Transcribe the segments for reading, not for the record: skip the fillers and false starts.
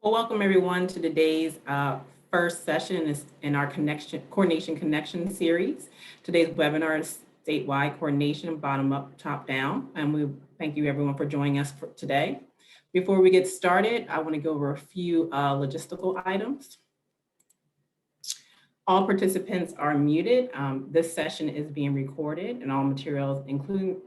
Well, welcome everyone to today's first session in our coordination connection series. Today's webinar is statewide coordination, bottom up, top down, and we thank you everyone for joining us for today. Before we get started, I want to go over a few logistical items. All participants are muted. This session is being recorded, and all materials, including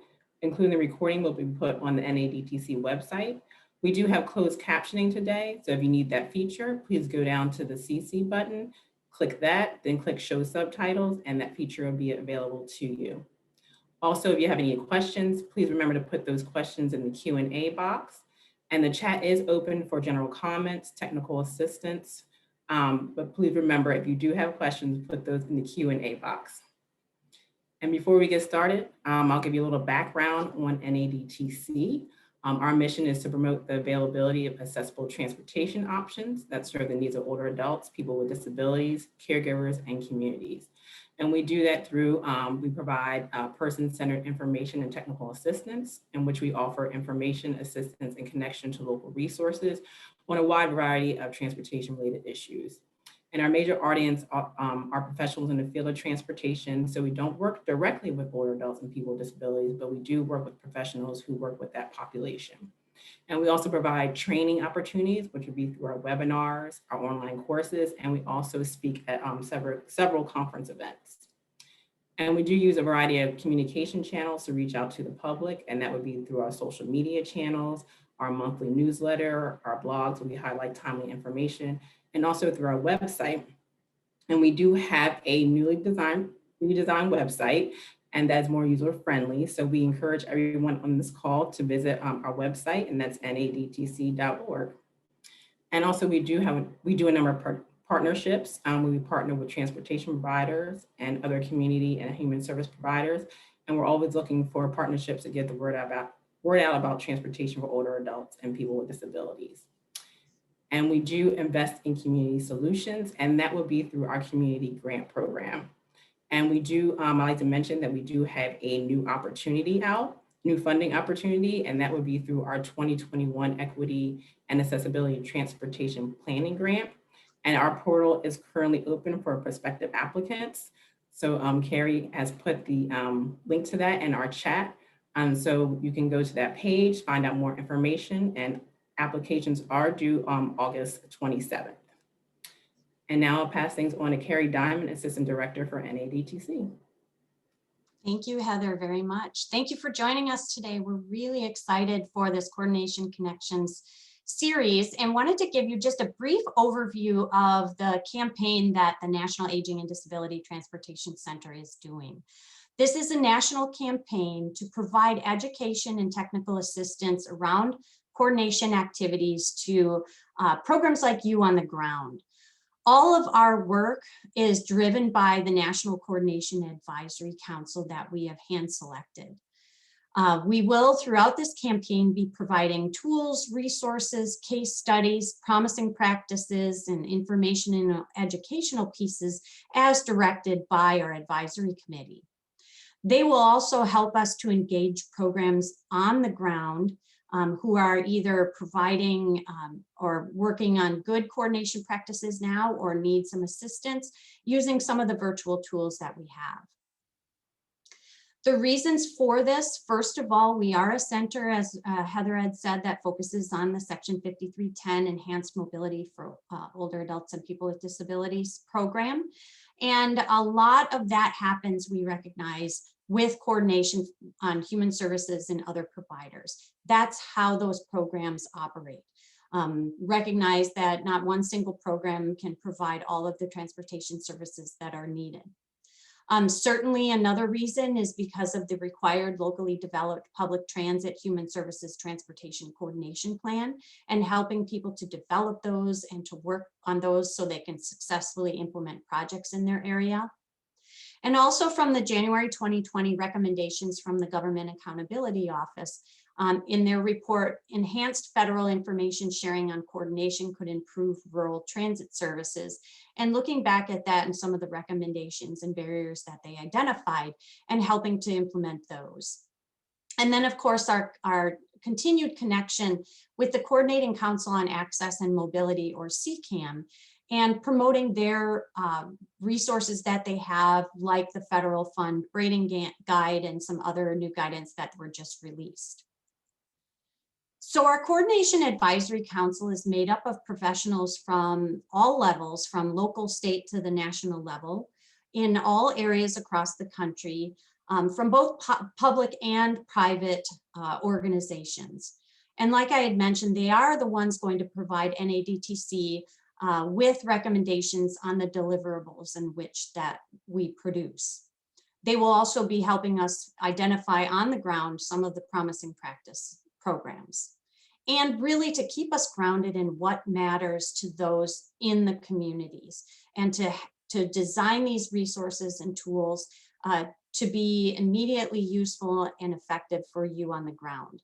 the recording, will be put on the NADTC website. We do have closed captioning today, so if you need that feature, please go down to the CC button, click that, then click Show Subtitles, and that feature will be available to you. Also, if you have any questions, please remember to put those questions in the Q&A box, and the chat is open for general comments, technical assistance, but please remember, if you do have questions, put those in the Q&A box. And before we get started, I'll give you a little background on NADTC. Our mission is to promote the availability of accessible transportation options that serve the needs of older adults, people with disabilities, caregivers, and communities. And we do that through, we provide person-centered information and technical assistance, in which we offer information, assistance, and connection to local resources on a wide variety of transportation-related issues. And our major audience are professionals in the field of transportation. So we don't work directly with older adults and people with disabilities, but we do work with professionals who work with that population. And we also provide training opportunities, which would be through our webinars, our online courses, and we also speak at several conference events. And we do use a variety of communication channels to reach out to the public, and that would be through our social media channels, our monthly newsletter, our blogs, where we highlight timely information, and also through our website. And we do have a redesigned website, and that's more user-friendly. So we encourage everyone on this call to visit our website, and that's nadtc.org. And also we do a number of partnerships. We partner with transportation providers and other community and human service providers. And we're always looking for partnerships to get the word out about transportation for older adults and people with disabilities. And we do invest in community solutions, and that will be through our community grant program. And we do, I like to mention that we do have a new funding opportunity, and that would be through our 2021 Equity and Accessibility Transportation Planning Grant. And our portal is currently open for prospective applicants. So Carrie has put the link to that in our chat. So you can go to that page, find out more information, and applications are due on August 27th. And now I'll pass things on to Carrie Diamond, Assistant Director for NADTC. Thank you, Heather, very much. Thank you for joining us today. We're really excited for this Coordination Connections series and wanted to give you just a brief overview of the campaign that the National Aging and Disability Transportation Center is doing. This is a national campaign to provide education and technical assistance around coordination activities to programs like you on the ground. All of our work is driven by the National Coordination Advisory Council that we have hand selected. We will, throughout this campaign, be providing tools, resources, case studies, promising practices, and information and educational pieces as directed by our advisory committee. They will also help us to engage programs on the ground who are either providing or working on good coordination practices now or need some assistance using some of the virtual tools that we have. The reasons for this, first of all, we are a center, as Heather had said, that focuses on the Section 5310 Enhanced Mobility for Older Adults and People with Disabilities program. And a lot of that happens, we recognize, with coordination on human services and other providers. That's how those programs operate. Recognize that not one single program can provide all of the transportation services that are needed. Certainly another reason is because of the required locally developed public transit human services transportation coordination plan and helping people to develop those and to work on those so they can successfully implement projects in their area. And also from the January 2020 recommendations from the Government Accountability Office, in their report, enhanced federal information sharing on coordination could improve rural transit services. And looking back at that and some of the recommendations and barriers that they identified and helping to implement those. And then, of course, our continued connection with the Coordinating Council on Access and Mobility, or CCAM, and promoting their resources that they have, like the federal fund grading guide and some other new guidance that were just released. So our Coordination Advisory Council is made up of professionals from all levels, from local, state to the national level, in all areas across the country, from both public and private organizations. And like I had mentioned, they are the ones going to provide NADTC with recommendations on the deliverables in which that we produce. They will also be helping us identify on the ground some of the promising practice programs, and really to keep us grounded in what matters to those in the communities, and to design these resources and tools to be immediately useful and effective for you on the ground.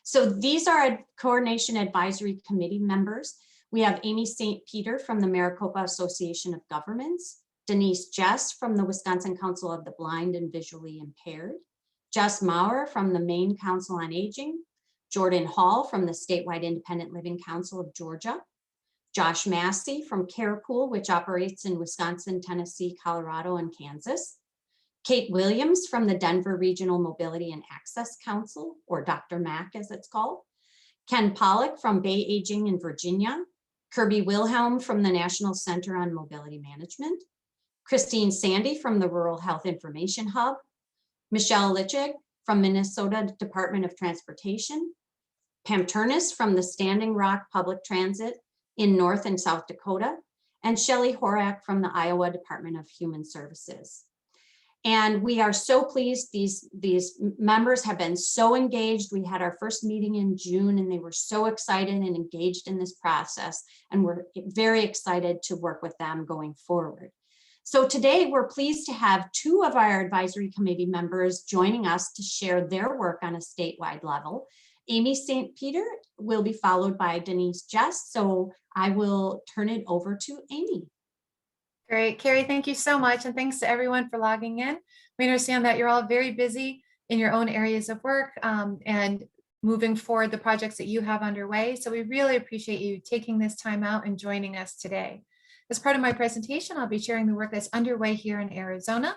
So these are our Coordination Advisory Committee members. We have Amy St. Peter from the Maricopa Association of Governments, Denise Jess from the Wisconsin Council of the Blind and Visually Impaired, Jess Maurer from the Maine Council on Aging, Jordan Hall from the Statewide Independent Living Council of Georgia, Josh Massey from CarePool, which operates in Wisconsin, Tennessee, Colorado, and Kansas, Kate Williams from the Denver Regional Mobility and Access Council, or Dr. MAC as it's called, Ken Pollock from Bay Aging in Virginia, Kirby Wilhelm from the National Center on Mobility Management, Christine Sandy from the Rural Health Information Hub, Michelle Lichig from Minnesota Department of Transportation, Pam Turnus from the Standing Rock Public Transit in North and South Dakota, and Shelley Horak from the Iowa Department of Human Services. And we are so pleased. These members have been so engaged. We had our first meeting in June, and they were so excited and engaged in this process. And we're very excited to work with them going forward. So today we're pleased to have two of our advisory committee members joining us to share their work on a statewide level. Amy St. Peter will be followed by Denise Jess. So I will turn it over to Amy. Great, Carrie, thank you so much. And thanks to everyone for logging in. We understand that you're all very busy in your own areas of work and moving forward the projects that you have underway. So we really appreciate you taking this time out and joining us today. As part of my presentation, I'll be sharing the work that's underway here in Arizona.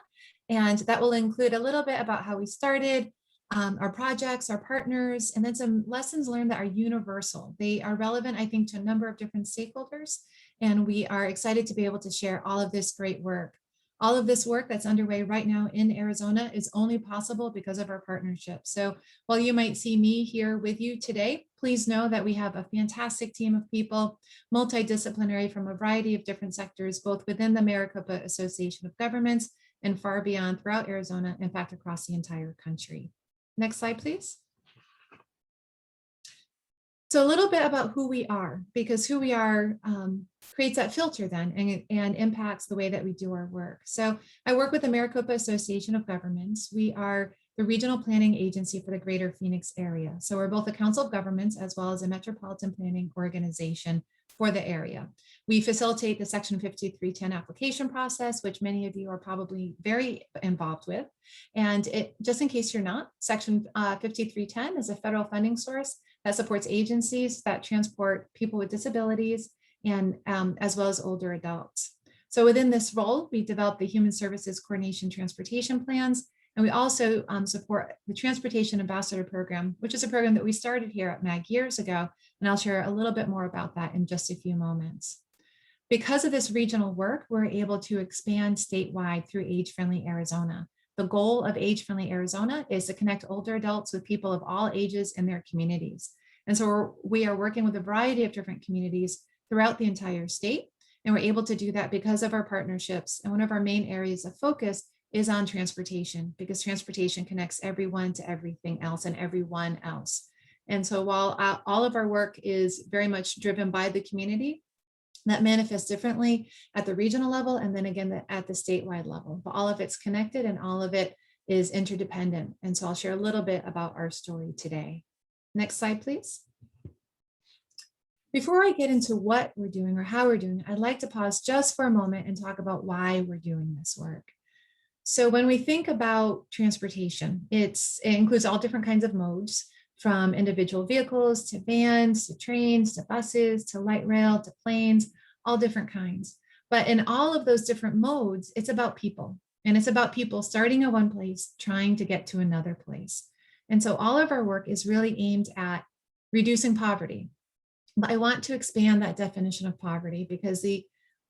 And that will include a little bit about how we started, our projects, our partners, and then some lessons learned that are universal. They are relevant, I think, to a number of different stakeholders. And we are excited to be able to share all of this great work. All of this work that's underway right now in Arizona is only possible because of our partnership. So while you might see me here with you today, please know that we have a fantastic team of people, multidisciplinary from a variety of different sectors, both within the Maricopa Association of Governments and far beyond throughout Arizona, in fact, across the entire country. Next slide, please. So a little bit about who we are, because who we are creates that filter then and impacts the way that we do our work. So I work with the Maricopa Association of Governments. We are the regional planning agency for the greater Phoenix area. So we're both a council of governments as well as a metropolitan planning organization for the area. We facilitate the Section 5310 application process, which many of you are probably very involved with. And just in case you're not, Section 5310 is a federal funding source that supports agencies that transport people with disabilities and as well as older adults. So within this role, we develop the Human Services Coordination Transportation Plans, and we also support the Transportation Ambassador Program, which is a program that we started here at MAG years ago, and I'll share a little bit more about that in just a few moments. Because of this regional work, we're able to expand statewide through Age Friendly Arizona. The goal of Age Friendly Arizona is to connect older adults with people of all ages in their communities. And so we are working with a variety of different communities throughout the entire state. And we're able to do that because of our partnerships. And one of our main areas of focus is on transportation, because transportation connects everyone to everything else and everyone else. And so while all of our work is very much driven by the community, that manifests differently at the regional level and then again at the statewide level. But all of it's connected and all of it is interdependent. And so I'll share a little bit about our story today. Next slide, please. Before I get into what we're doing or how we're doing, I'd like to pause just for a moment and talk about why we're doing this work. So when we think about transportation, it includes all different kinds of modes, from individual vehicles to vans, to trains, to buses, to light rail, to planes, all different kinds. But in all of those different modes, it's about people. And it's about people starting at one place, trying to get to another place. And so all of our work is really aimed at reducing poverty. But I want to expand that definition of poverty because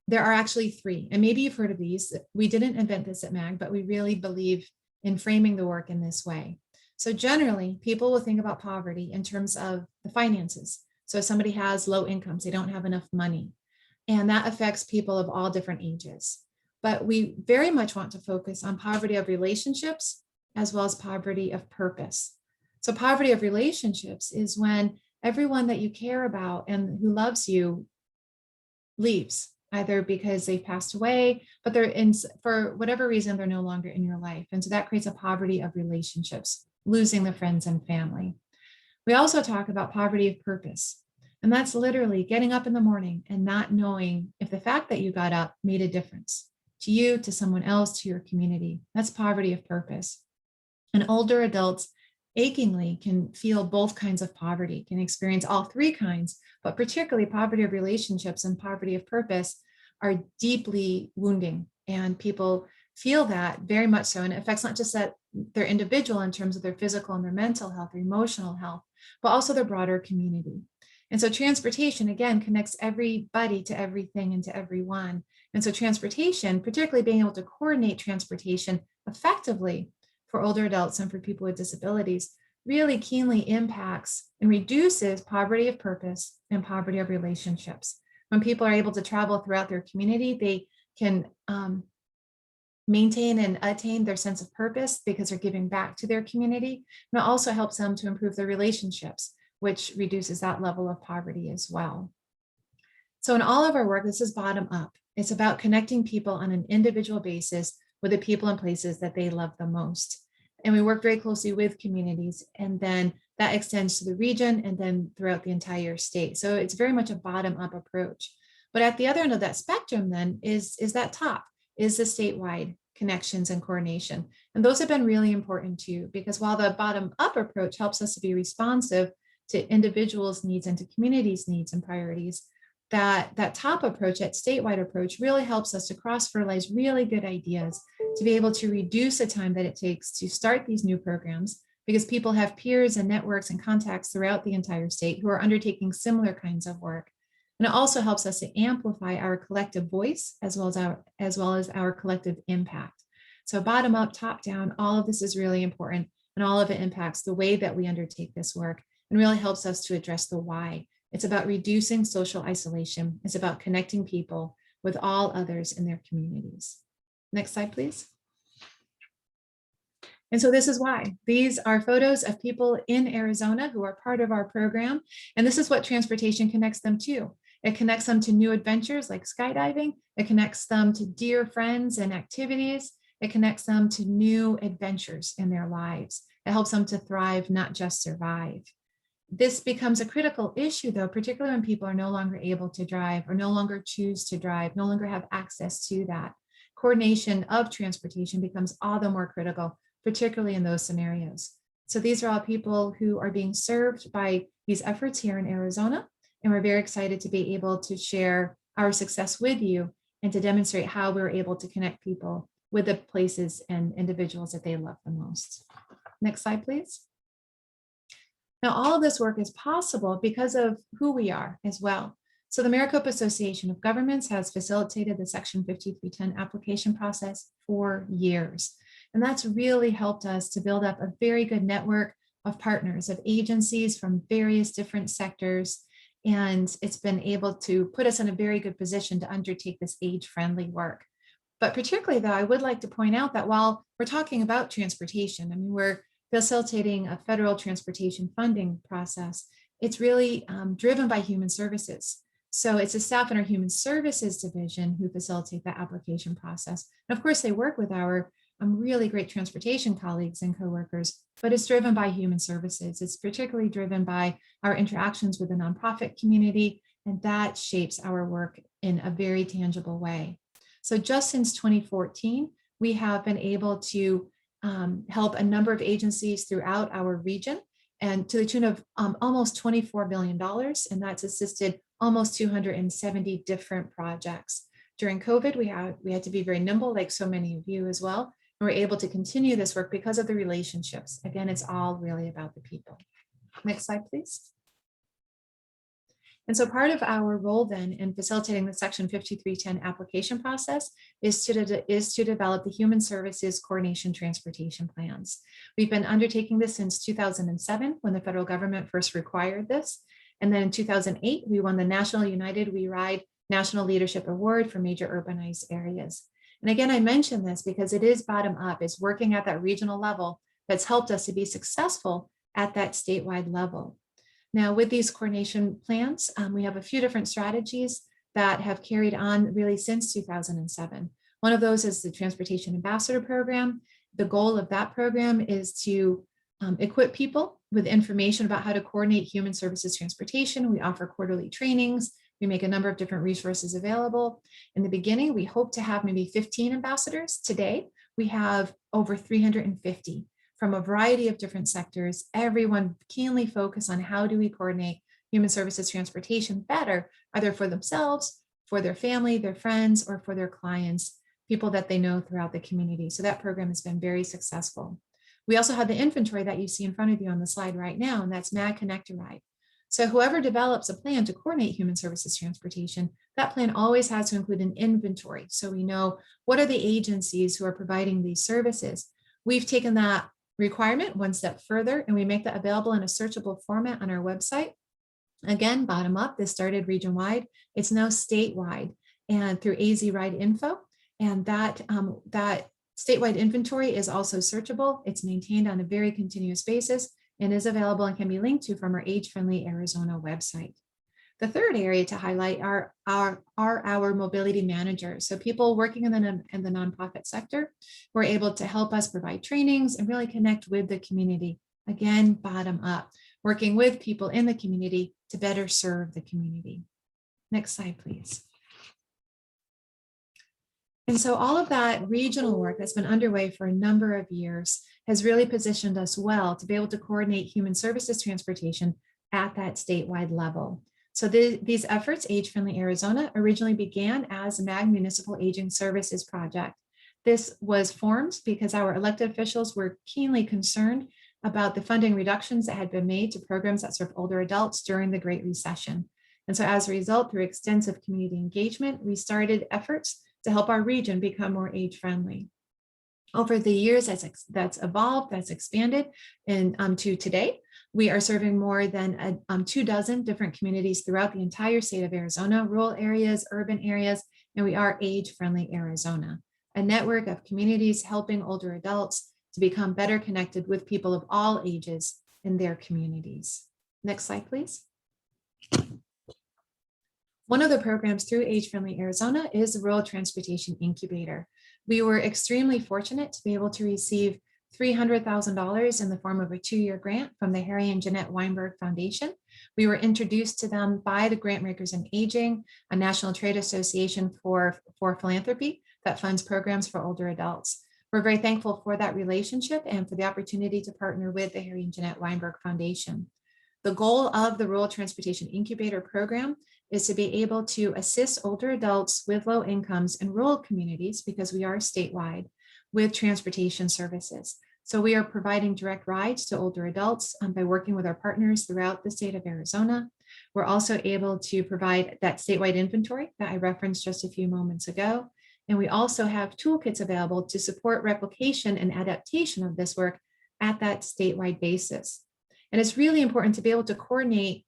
there are actually three. And maybe you've heard of these. We didn't invent this at MAG, but we really believe in framing the work in this way. So generally, people will think about poverty in terms of the finances. So if somebody has low incomes, they don't have enough money. And that affects people of all different ages. But we very much want to focus on poverty of relationships as well as poverty of purpose. So poverty of relationships is when everyone that you care about and who loves you leaves, either because they've passed away, but for whatever reason, they're no longer in your life. And so that creates a poverty of relationships, losing the friends and family. We also talk about poverty of purpose. And that's literally getting up in the morning and not knowing if the fact that you got up made a difference to you, to someone else, to your community. That's poverty of purpose. And older adults achingly can feel both kinds of poverty, can experience all three kinds, but particularly poverty of relationships and poverty of purpose are deeply wounding. And people feel that very much so. And it affects not just that their individual in terms of their physical and their mental health, their emotional health, but also their broader community. And so transportation, again, connects everybody to everything and to everyone. And so transportation, particularly being able to coordinate transportation effectively for older adults and for people with disabilities, really keenly impacts and reduces poverty of purpose and poverty of relationships. When people are able to travel throughout their community, they can maintain and attain their sense of purpose because they're giving back to their community. And it also helps them to improve their relationships, which reduces that level of poverty as well. So in all of our work, this is bottom up. It's about connecting people on an individual basis with the people and places that they love the most. And we work very closely with communities, and then that extends to the region and then throughout the entire state. So it's very much a bottom-up approach. But at the other end of that spectrum then is that top, is the statewide connections and coordination. And those have been really important too, because while the bottom-up approach helps us to be responsive to individuals' needs and to communities' needs and priorities, that top approach, that statewide approach, really helps us to cross-fertilize really good ideas to be able to reduce the time that it takes to start these new programs, because people have peers and networks and contacts throughout the entire state who are undertaking similar kinds of work. And it also helps us to amplify our collective voice as well as our collective impact. So bottom up, top down, all of this is really important, and all of it impacts the way that we undertake this work and really helps us to address the why. It's about reducing social isolation. It's about connecting people with all others in their communities. Next slide, please. And so this is why. These are photos of people in Arizona who are part of our program. And this is what transportation connects them to. It connects them to new adventures like skydiving. It connects them to dear friends and activities. It connects them to new adventures in their lives. It helps them to thrive, not just survive. This becomes a critical issue, though, particularly when people are no longer able to drive or no longer choose to drive, no longer have access to that. Coordination of transportation becomes all the more critical, particularly in those scenarios. So these are all people who are being served by these efforts here in Arizona, and we're very excited to be able to share our success with you and to demonstrate how we're able to connect people with the places and individuals that they love the most. Next slide, please. Now, all of this work is possible because of who we are as well. So the Maricopa Association of Governments has facilitated the Section 5310 application process for years. And that's really helped us to build up a very good network of partners, of agencies from various different sectors. And it's been able to put us in a very good position to undertake this age-friendly work. But particularly though, I would like to point out that while we're talking about transportation, I mean, we're facilitating a federal transportation funding process, it's really driven by human services. So it's the staff in our human services division who facilitate the application process. And of course, they work with our really great transportation colleagues and coworkers, but it's driven by human services. It's particularly driven by our interactions with the nonprofit community, and that shapes our work in a very tangible way. So just since 2014, we have been able to help a number of agencies throughout our region, and to the tune of almost $24 billion. And that's assisted almost 270 different projects. During COVID, we had to be very nimble, like so many of you as well. And we're able to continue this work because of the relationships. Again, it's all really about the people. Next slide, please. And so part of our role then in facilitating the Section 5310 application process is to develop the Human Services Coordination Transportation Plans. We've been undertaking this since 2007, when the federal government first required this. And then in 2008, we won the National United We Ride National Leadership Award for major urbanized areas. And again, I mention this because it is bottom up. It's working at that regional level that's helped us to be successful at that statewide level. Now, with these coordination plans, we have a few different strategies that have carried on really since 2007. One of those is the Transportation Ambassador Program. The goal of that program is to equip people with information about how to coordinate human services transportation. We offer quarterly trainings. We make a number of different resources available. In the beginning, we hope to have maybe 15 ambassadors. Today, we have over 350. From a variety of different sectors, everyone keenly focused on how do we coordinate human services transportation better, either for themselves, for their family, their friends, or for their clients, people that they know throughout the community. So that program has been very successful. We also have the inventory that you see in front of you on the slide right now, and that's MAG Connect a Ride. So whoever develops a plan to coordinate human services transportation, that plan always has to include an inventory. So we know what are the agencies who are providing these services. We've taken that requirement one step further, and we make that available in a searchable format on our website. Again, bottom up, this started region-wide. It's now statewide and through AZ Ride Info. And that statewide inventory is also searchable. It's maintained on a very continuous basis and is available and can be linked to from our Age-Friendly Arizona website. The third area to highlight are our mobility managers. So people working in the nonprofit sector who are able to help us provide trainings and really connect with the community. Again, bottom up, working with people in the community to better serve the community. Next slide, please. And so all of that regional work that's been underway for a number of years has really positioned us well to be able to coordinate human services transportation at that statewide level. So these efforts, Age-Friendly Arizona, originally began as a MAG Municipal Aging Services Project. This was formed because our elected officials were keenly concerned about the funding reductions that had been made to programs that serve older adults during the Great Recession. And so as a result, through extensive community engagement, we started efforts to help our region become more age-friendly. Over the years, that's evolved, that's expanded, and to today, we are serving more than 24 different communities throughout the entire state of Arizona, rural areas, urban areas, and we are Age-Friendly Arizona, a network of communities helping older adults to become better connected with people of all ages in their communities. Next slide, please. One of the programs through Age-Friendly Arizona is the Rural Transportation Incubator. We were extremely fortunate to be able to receive $300,000 in the form of a 2-year grant from the Harry and Jeanette Weinberg Foundation. We were introduced to them by the Grantmakers in Aging, a national trade association for philanthropy that funds programs for older adults. We're very thankful for that relationship and for the opportunity to partner with the Harry and Jeanette Weinberg Foundation. The goal of the Rural Transportation Incubator program is to be able to assist older adults with low incomes in rural communities, because we are statewide, with transportation services. So we are providing direct rides to older adults by working with our partners throughout the state of Arizona. We're also able to provide that statewide inventory that I referenced just a few moments ago. And we also have toolkits available to support replication and adaptation of this work at that statewide basis. And it's really important to be able to coordinate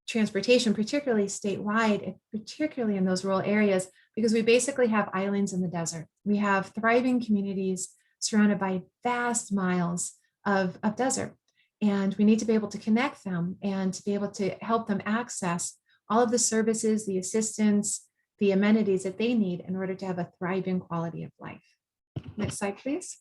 transportation, particularly statewide, and particularly in those rural areas, because we basically have islands in the desert. We have thriving communities surrounded by vast miles of desert. And we need to be able to connect them and to be able to help them access all of the services, the assistance, the amenities that they need in order to have a thriving quality of life. Next slide, please.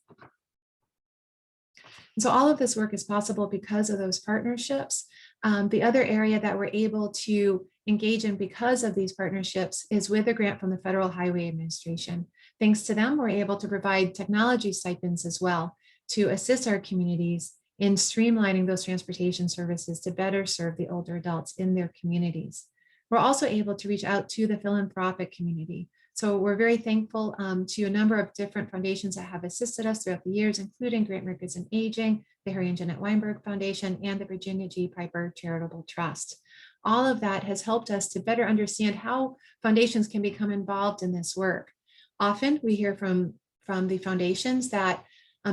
And so all of this work is possible because of those partnerships. The other area that we're able to engage in because of these partnerships is with a grant from the Federal Highway Administration. Thanks to them, we're able to provide technology stipends as well to assist our communities in streamlining those transportation services to better serve the older adults in their communities. We're also able to reach out to the philanthropic community. So we're very thankful to a number of different foundations that have assisted us throughout the years, including Grant Ricketts and Aging, the Harry and Jeanette Weinberg Foundation, and the Virginia G. Piper Charitable Trust. All of that has helped us to better understand how foundations can become involved in this work. Often we hear from the foundations that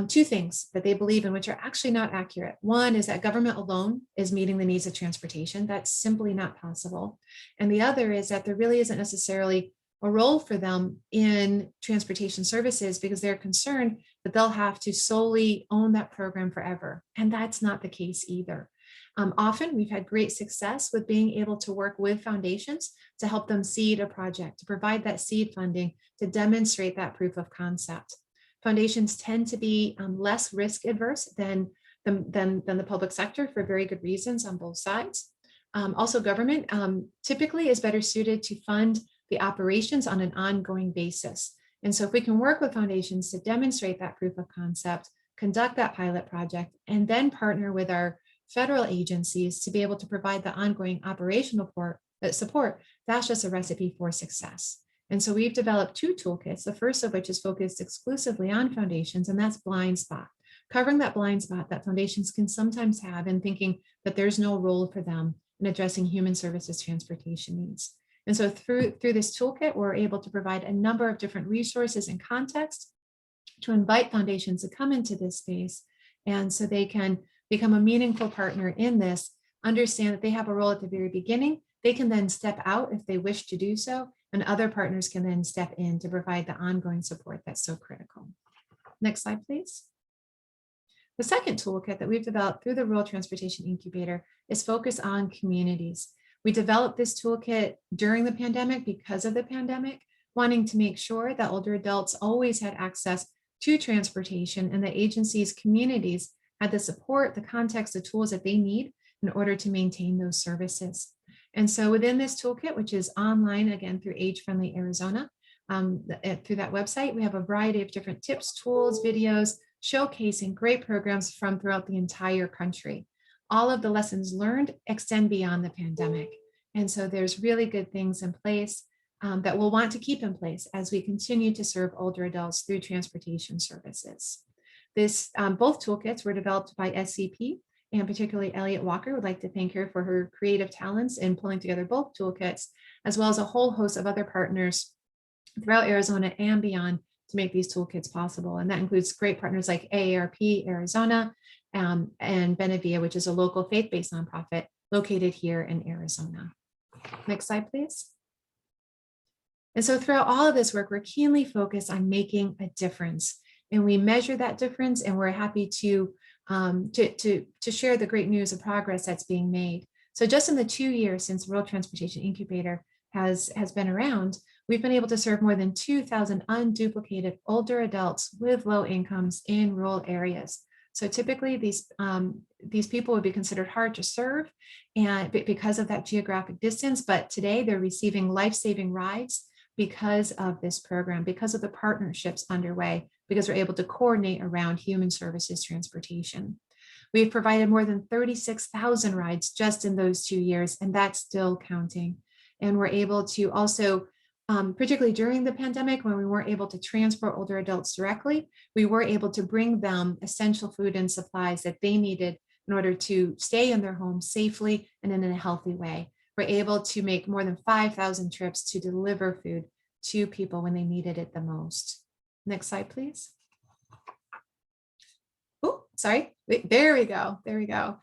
two things that they believe in, which are actually not accurate. One is that government alone is meeting the needs of transportation. That's simply not possible. And the other is that there really isn't necessarily a role for them in transportation services because they're concerned that they'll have to solely own that program forever. And that's not the case either. Often we've had great success with being able to work with foundations to help them seed a project, to provide that seed funding, to demonstrate that proof of concept. Foundations tend to be less risk adverse than the public sector for very good reasons on both sides. Also, government typically is better suited to fund the operations on an ongoing basis. And so if we can work with foundations to demonstrate that proof of concept, conduct that pilot project, and then partner with our federal agencies to be able to provide the ongoing operational support, that's just a recipe for success. And so we've developed two toolkits, the first of which is focused exclusively on foundations, and that's blind spot, covering that blind spot that foundations can sometimes have in thinking that there's no role for them in addressing human services transportation needs. And so through this toolkit, we're able to provide a number of different resources and context to invite foundations to come into this space. And so they can become a meaningful partner in this, understand that they have a role at the very beginning. They can then step out if they wish to do so, and other partners can then step in to provide the ongoing support that's so critical. Next slide, please. The second toolkit that we've developed through the Rural Transportation Incubator is focused on communities. We developed this toolkit during the pandemic because of the pandemic, wanting to make sure that older adults always had access to transportation and the agency's communities had the support, the context, the tools that they need in order to maintain those services. And so within this toolkit, which is online, again, through Age Friendly Arizona, through that website, we have a variety of different tips, tools, videos, showcasing great programs from throughout the entire country. All of the lessons learned extend beyond the pandemic. And so there's really good things in place that we'll want to keep in place as we continue to serve older adults through transportation services. Both toolkits were developed by SCP, and particularly Elliot Walker. Would like to thank her for her creative talents in pulling together both toolkits, as well as a whole host of other partners throughout Arizona and beyond to make these toolkits possible. And that includes great partners like AARP Arizona and Benevia, which is a local faith-based nonprofit located here in Arizona. Next slide, please. And so throughout all of this work, we're keenly focused on making a difference. And we measure that difference, and we're happy to share the great news of progress that's being made. So just in the 2 years since the Rural Transportation Incubator has been around, we've been able to serve more than 2,000 unduplicated older adults with low incomes in rural areas. So typically these people would be considered hard to serve and because of that geographic distance, but today they're receiving life-saving rides because of this program, because of the partnerships underway, because we're able to coordinate around human services transportation. We've provided more than 36,000 rides just in those 2 years, and that's still counting. And we're able to also, particularly during the pandemic, when we weren't able to transport older adults directly, we were able to bring them essential food and supplies that they needed in order to stay in their homes safely and in a healthy way. We're able to make more than 5,000 trips to deliver food to people when they needed it the most. Next slide, please. Oh, sorry. Wait, there we go. There we go.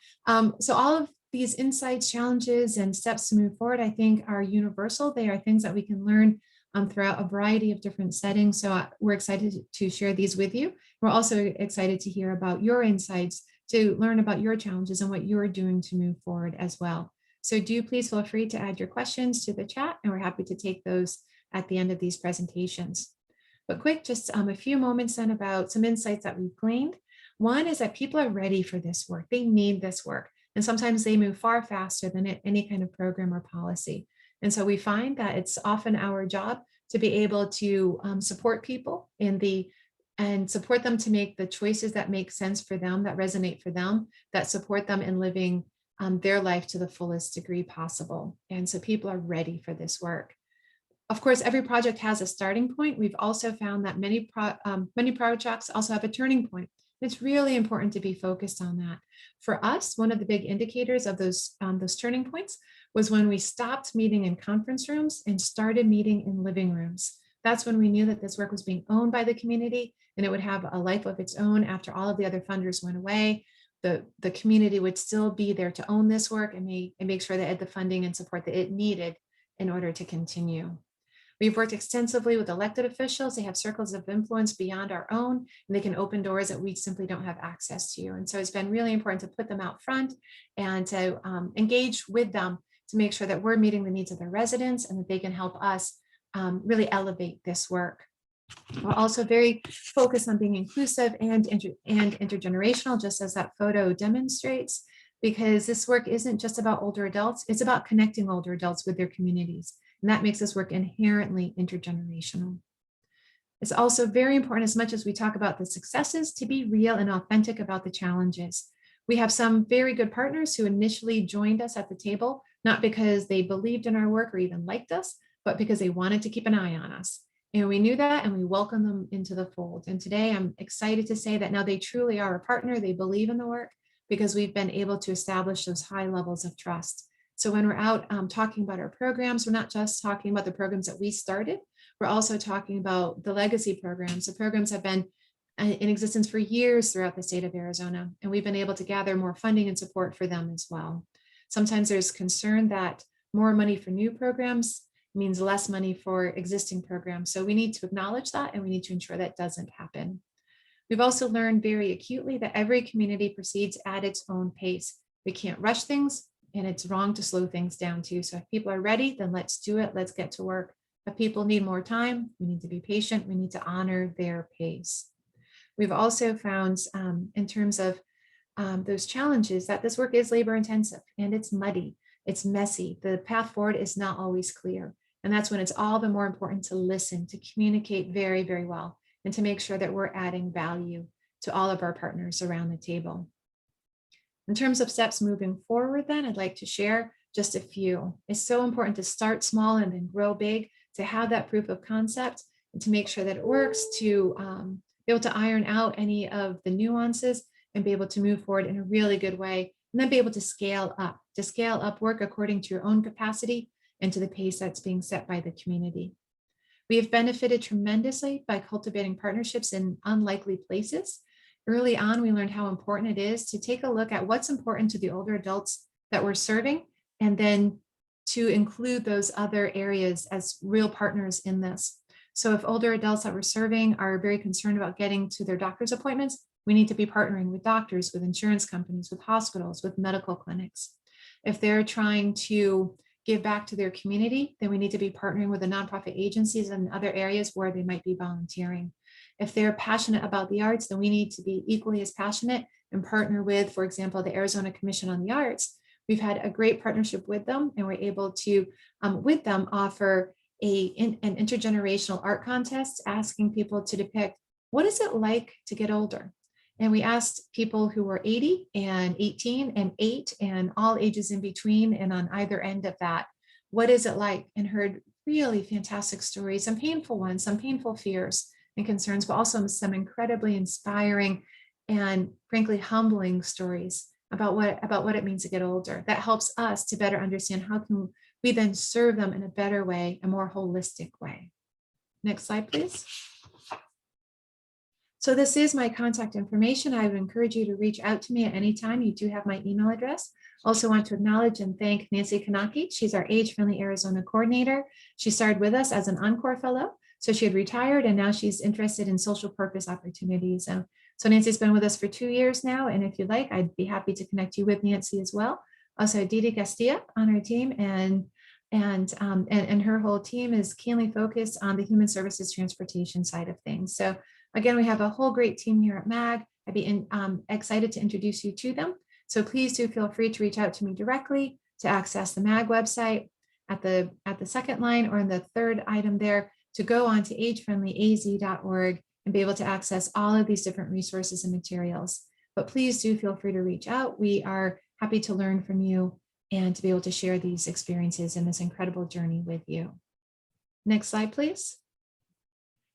So all of these insights, challenges, and steps to move forward, I think, are universal. They are things that we can learn throughout a variety of different settings. So we're excited to share these with you. We're also excited to hear about your insights, to learn about your challenges and what you're doing to move forward as well. So do please feel free to add your questions to the chat, and we're happy to take those at the end of these presentations. But quick, just a few moments then about some insights that we've gleaned. One is that people are ready for this work. They need this work. And sometimes they move far faster than any kind of program or policy. And so we find that it's often our job to be able to support people and support them to make the choices that make sense for them, that resonate for them, that support them in living their life to the fullest degree possible. And so people are ready for this work. Of course, every project has a starting point. We've also found that many projects also have a turning point. It's really important to be focused on that. For us, one of the big indicators of those turning points was when we stopped meeting in conference rooms and started meeting in living rooms. That's when we knew that this work was being owned by the community and it would have a life of its own after all of the other funders went away. The community would still be there to own this work and make sure that it had the funding and support that it needed in order to continue. We've worked extensively with elected officials. They have circles of influence beyond our own, and they can open doors that we simply don't have access to. And so it's been really important to put them out front and to engage with them to make sure that we're meeting the needs of their residents and that they can help us really elevate this work. We're also very focused on being inclusive and intergenerational, just as that photo demonstrates, because this work isn't just about older adults, it's about connecting older adults with their communities. And that makes this work inherently intergenerational. It's also very important, as much as we talk about the successes, to be real and authentic about the challenges. We have some very good partners who initially joined us at the table, not because they believed in our work or even liked us, but because they wanted to keep an eye on us. And we knew that, and we welcomed them into the fold. And today I'm excited to say that now they truly are a partner. They believe in the work because we've been able to establish those high levels of trust. So when we're out talking about our programs, we're not just talking about the programs that we started, we're also talking about the legacy programs. The programs have been in existence for years throughout the state of Arizona, and we've been able to gather more funding and support for them as well. Sometimes there's concern that more money for new programs means less money for existing programs. So we need to acknowledge that, and we need to ensure that doesn't happen. We've also learned very acutely that every community proceeds at its own pace. We can't rush things, and it's wrong to slow things down too. So if people are ready, then let's do it. Let's get to work. If people need more time, we need to be patient. We need to honor their pace. We've also found in terms of those challenges that this work is labor intensive and it's muddy, it's messy. The path forward is not always clear. And that's when it's all the more important to listen, to communicate very, very well, and to make sure that we're adding value to all of our partners around the table. In terms of steps moving forward, then I'd like to share just a few. It's so important to start small and then grow big, to have that proof of concept and to make sure that it works, to be able to iron out any of the nuances and be able to move forward in a really good way, and then be able to scale up work according to your own capacity and to the pace that's being set by the community. We have benefited tremendously by cultivating partnerships in unlikely places. Early on, we learned how important it is to take a look at what's important to the older adults that we're serving, and then to include those other areas as real partners in this. So if older adults that we're serving are very concerned about getting to their doctor's appointments, we need to be partnering with doctors, with insurance companies, with hospitals, with medical clinics. If they're trying to give back to their community, then we need to be partnering with the nonprofit agencies and other areas where they might be volunteering. If they're passionate about the arts, then we need to be equally as passionate and partner with, for example, the Arizona Commission on the Arts. We've had a great partnership with them, and we're able to, with them, offer an intergenerational art contest, asking people to depict what is it like to get older. And we asked people who were 80 and 18 and 8 and all ages in between and on either end of that, what is it like? And heard really fantastic stories, some painful ones, some painful fears and concerns, but also some incredibly inspiring and frankly humbling stories about what it means to get older. That helps us to better understand how can we then serve them in a better way, a more holistic way. Next slide, please. So this is my contact information. I would encourage you to reach out to me at any time. You do have my email address. Also want to acknowledge and thank Nancy Kanaki. She's our Age Friendly Arizona coordinator. She started with us as an Encore Fellow. So she had retired and now she's interested in social purpose opportunities. So Nancy's been with us for 2 years now. And if you'd like, I'd be happy to connect you with Nancy as well. Also Didi Castilla on our team, and her whole team is keenly focused on the human services transportation side of things. So again, we have a whole great team here at MAG. I'd be excited to introduce you to them. So please do feel free to reach out to me directly to access the MAG website at the second line or in the third item there. to go on to agefriendlyaz.org and be able to access all of these different resources and materials. But please do feel free to reach out. We are happy to learn from you and to be able to share these experiences in this incredible journey with you. Next slide, please.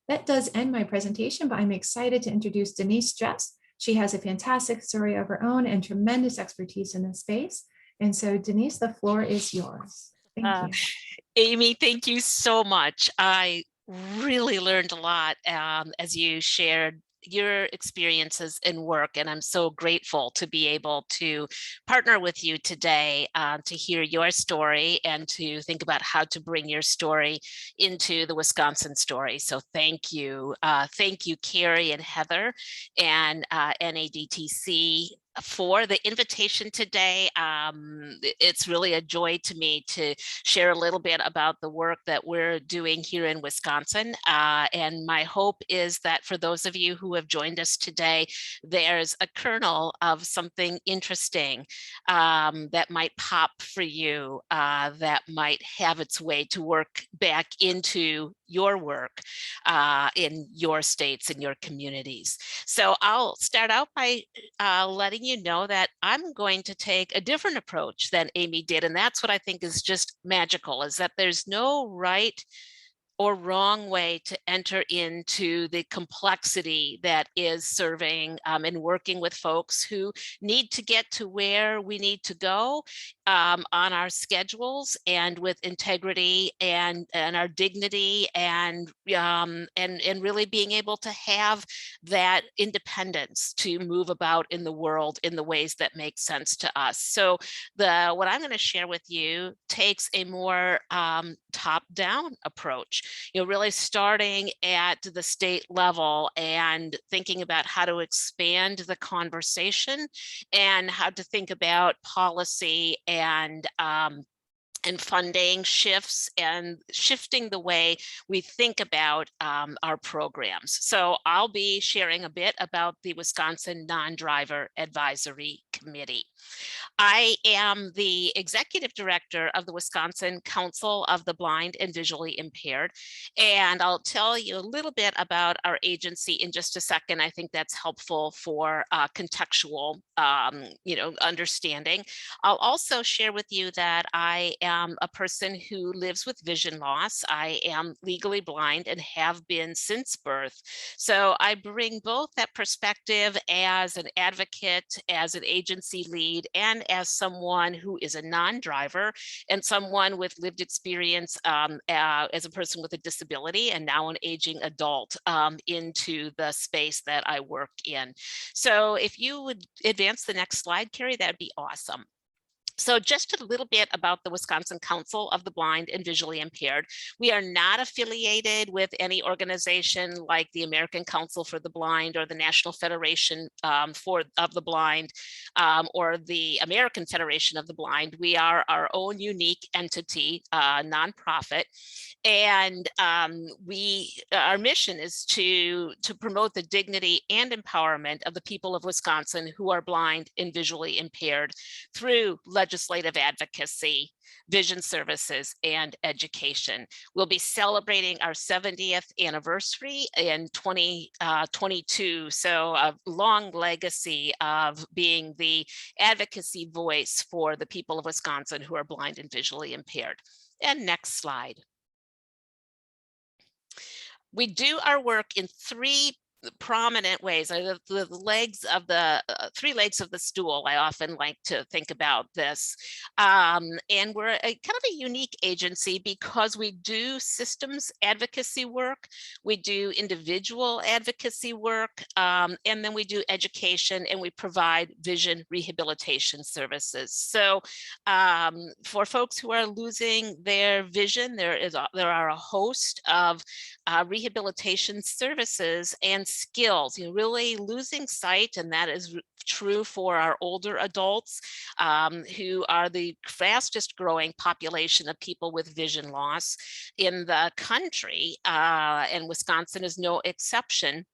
That does end my presentation, but I'm excited to introduce Denise Dress. She has a fantastic story of her own and tremendous expertise in this space. And so Denise, the floor is yours. Thank you. Amy, thank you so much. I really learned a lot as you shared your experiences in work, and I'm so grateful to be able to partner with you today to hear your story and to think about how to bring your story into the Wisconsin story. So thank you. Thank you, Carrie and Heather and NADTC for the invitation today. It's really a joy to me to share a little bit about the work that we're doing here in Wisconsin. And my hope is that for those of you who have joined us today, there's a kernel of something interesting that might pop for you, that might have its way to work back into your work in your states and your communities. So I'll start out by letting you know that I'm going to take a different approach than Amy did. And that's what I think is just magical, is that there's no right or wrong way to enter into the complexity that is serving and working with folks who need to get to where we need to go on our schedules and with integrity and our dignity and really being able to have that independence to move about in the world in the ways that make sense to us. So what I'm going to share with you takes a more top-down approach. Really starting at the state level and thinking about how to expand the conversation and how to think about policy and funding shifts and shifting the way we think about our programs. So I'll be sharing a bit about the Wisconsin Non-Driver Advisory Committee. I am the executive director of the Wisconsin Council of the Blind and Visually Impaired, and I'll tell you a little bit about our agency in just a second. I think that's helpful for contextual, understanding. I'll also share with you that I am a person who lives with vision loss. I am legally blind and have been since birth. So I bring both that perspective as an advocate, as an agency lead, and as someone who is a non-driver and someone with lived experience as a person with a disability and now an aging adult into the space that I work in. So if you would advance the next slide, Carrie, that'd be awesome. So just a little bit about the Wisconsin Council of the Blind and Visually Impaired. We are not affiliated with any organization like the American Council for the Blind or the National Federation of the Blind or the American Federation of the Blind. We are our own unique entity, nonprofit. And our mission is to promote the dignity and empowerment of the people of Wisconsin who are blind and visually impaired through legislative advocacy, vision services, and education. We'll be celebrating our 70th anniversary in 2022. So a long legacy of being the advocacy voice for the people of Wisconsin who are blind and visually impaired. And next slide. We do our work in three prominent ways, the legs of the three legs of the stool. I often like to think about this. And we're kind of a unique agency because we do systems advocacy work, we do individual advocacy work, and then we do education and we provide vision rehabilitation services. So for folks who are losing their vision, there are a host of rehabilitation services and skills, really losing sight, and that is true for our older adults who are the fastest growing population of people with vision loss in the country, and Wisconsin is no exception.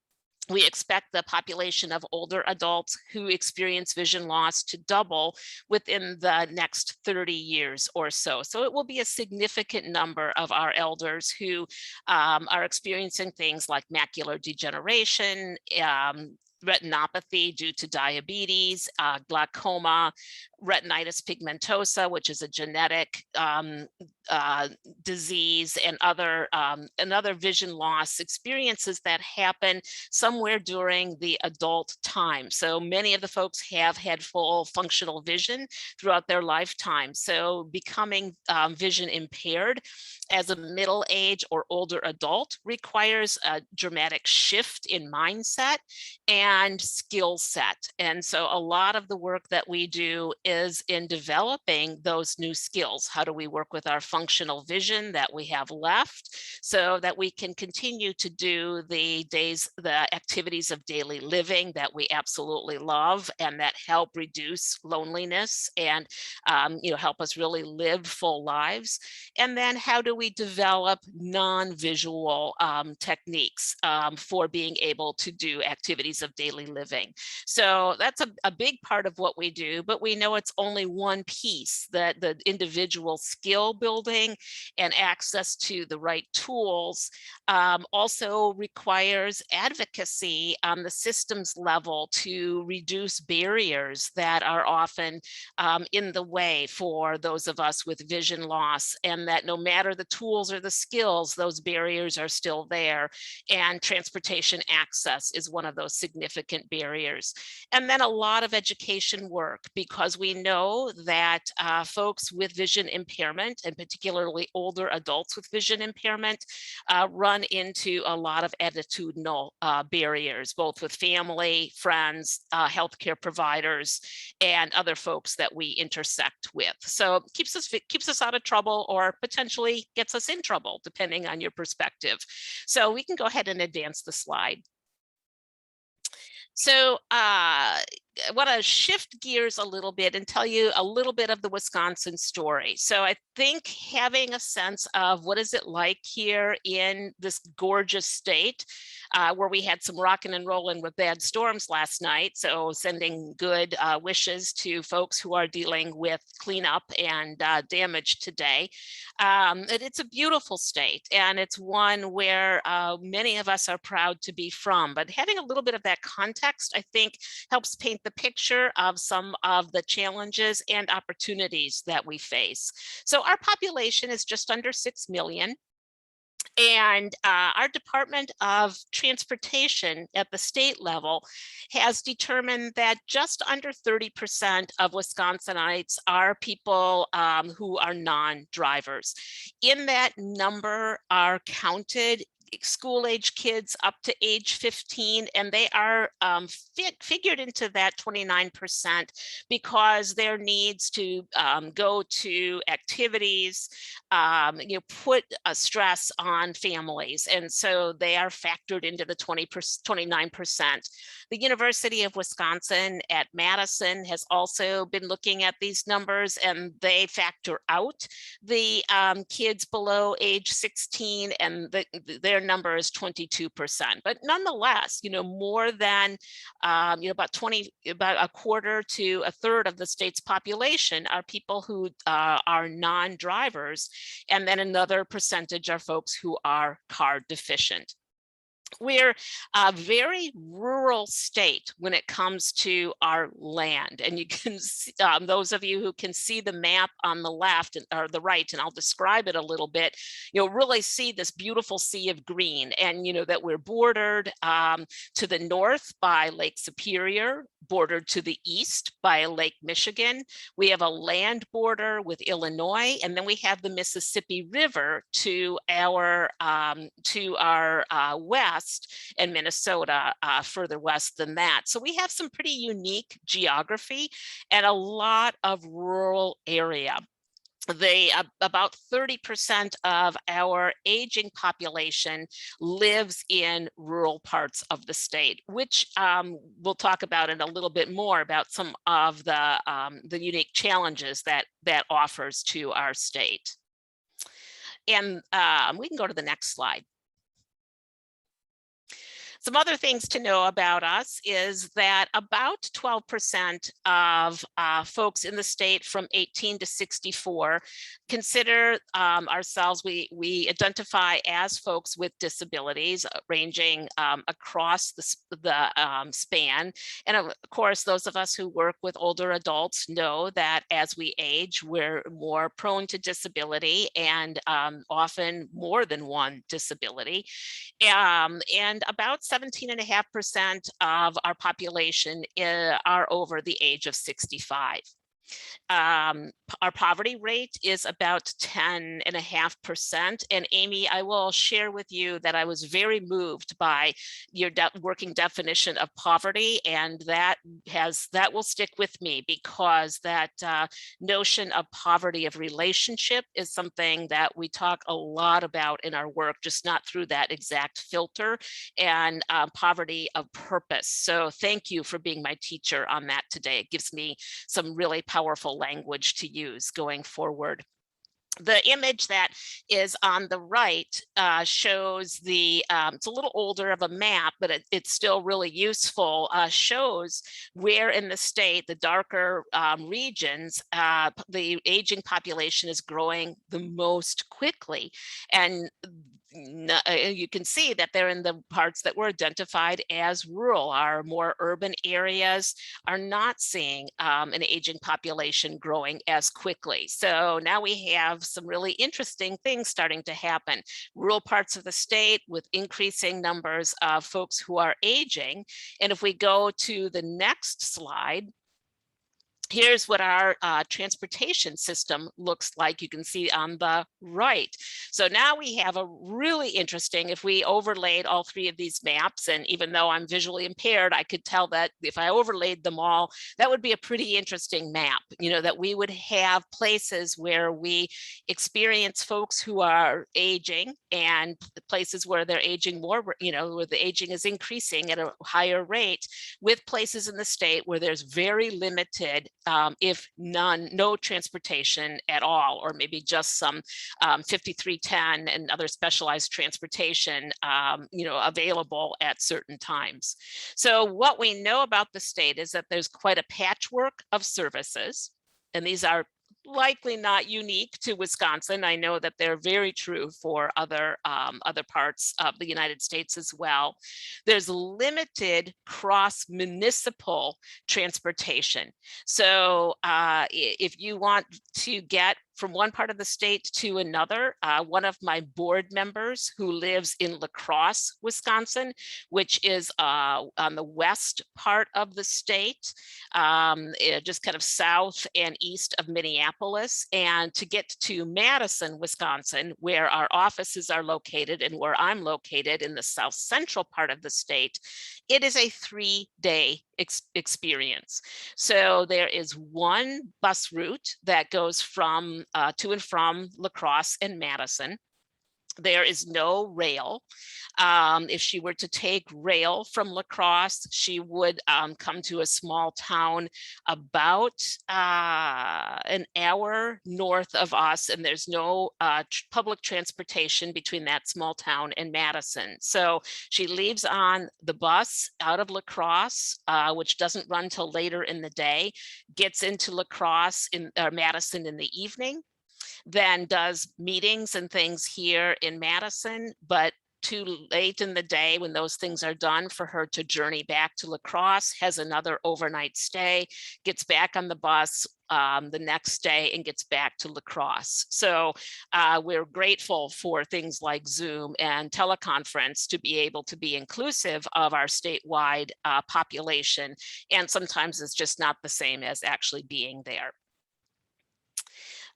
We expect the population of older adults who experience vision loss to double within the next 30 years or so. So it will be a significant number of our elders who are experiencing things like macular degeneration, retinopathy due to diabetes, glaucoma, retinitis pigmentosa, which is a genetic disease, and other vision loss experiences that happen somewhere during the adult time. So many of the folks have had full functional vision throughout their lifetime. So becoming vision impaired as a middle age or older adult requires a dramatic shift in mindset and skill set. And so a lot of the work that we do is in developing those new skills. How do we work with our functional vision that we have left so that we can continue to do the activities of daily living that we absolutely love and that help reduce loneliness and help us really live full lives? And then how do we develop non-visual techniques for being able to do activities of daily living? So that's a big part of what we do, but we know it's only one piece, that the individual skill building and access to the right tools also requires advocacy on the systems level to reduce barriers that are often in the way for those of us with vision loss, and that no matter the tools or the skills, those barriers are still there. And transportation access is one of those significant barriers. And then a lot of education work, because we know that folks with vision impairment, and particularly older adults with vision impairment, run into a lot of attitudinal barriers, both with family, friends, healthcare providers, and other folks that we intersect with. So it keeps us out of trouble, or potentially gets us in trouble, depending on your perspective. So we can go ahead and advance the slide. So I want to shift gears a little bit and tell you a little bit of the Wisconsin story. So I think having a sense of what is it like here in this gorgeous state, where we had some rocking and rolling with bad storms last night. So sending good wishes to folks who are dealing with cleanup and damage today. It's a beautiful state, and it's one where many of us are proud to be from. But having a little bit of that context, I think, helps paint the picture of some of the challenges and opportunities that we face. So our population is just under 6 million. And our Department of Transportation at the state level has determined that just under 30% of Wisconsinites are people who are non-drivers. In that number are counted school-age kids up to age 15, and they are figured into that 29% because their needs to go to activities put a stress on families, and so they are factored into the 29%. The University of Wisconsin at Madison has also been looking at these numbers, and they factor out the kids below age 16, and their number is 22%. But nonetheless, more than about a quarter to a third of the state's population are people who are non-drivers, and then another percentage are folks who are car deficient. We're a very rural state when it comes to our land, and you can see, those of you who can see the map on the left or the right, and I'll describe it a little bit, you'll really see this beautiful sea of green, and that we're bordered to the north by Lake Superior, bordered to the east by Lake Michigan. We have a land border with Illinois, and then we have the Mississippi River to our west, and Minnesota further west than that. So we have some pretty unique geography and a lot of rural area. About 30% of our aging population lives in rural parts of the state, which we'll talk about in a little bit more about some of the unique challenges that offers to our state. And we can go to the next slide. Some other things to know about us is that about 12% of folks in the state from 18 to 64 consider ourselves, we identify as folks with disabilities ranging across the span. And of course, those of us who work with older adults know that as we age, we're more prone to disability and often more than one disability. And about 17.5% of our population are over the age of 65. Our poverty rate is about 10.5%. And Amy, I will share with you that I was very moved by your working definition of poverty, and that will stick with me, because that notion of poverty of relationship is something that we talk a lot about in our work, just not through that exact filter, and poverty of purpose. So thank you for being my teacher on that today. It gives me some really powerful language to use going forward. The image that is on the right shows it's a little older of a map, but it's still really useful, shows where in the state, the darker regions, the aging population is growing the most quickly. And you can see that they're in the parts that were identified as rural. Our more urban areas are not seeing an aging population growing as quickly. So now we have some really interesting things starting to happen. Rural parts of the state with increasing numbers of folks who are aging. And if we go to the next slide, here's what our transportation system looks like. You can see on the right. So now we have a really interesting, if we overlaid all three of these maps, and even though I'm visually impaired, I could tell that if I overlaid them all, that would be a pretty interesting map, that we would have places where we experience folks who are aging, and places where they're aging more, where the aging is increasing at a higher rate, with places in the state where there's very limited, if no transportation at all, or maybe just some 5310 and other specialized transportation, available at certain times. So what we know about the state is that there's quite a patchwork of services, and these are likely not unique to Wisconsin. I know that they're very true for other parts of the United States as well. There's limited cross-municipal transportation. So if you want to get from one part of the state to another, one of my board members who lives in La Crosse, Wisconsin, which is on the west part of the state, just kind of south and east of Minneapolis. And to get to Madison, Wisconsin, where our offices are located and where I'm located in the south central part of the state, it is a 3-day experience. So there is one bus route that goes from to and from La Crosse and Madison. There is no rail. If she were to take rail from La Crosse, she would come to a small town about an hour north of us, and there's no public transportation between that small town and Madison. So she leaves on the bus out of La Crosse, which doesn't run till later in the day, gets into La Crosse or Madison in the evening, then does meetings and things here in Madison, but too late in the day when those things are done for her to journey back to La Crosse, has another overnight stay, gets back on the bus the next day and gets back to La Crosse. So we're grateful for things like Zoom and teleconference to be able to be inclusive of our statewide population. And sometimes it's just not the same as actually being there.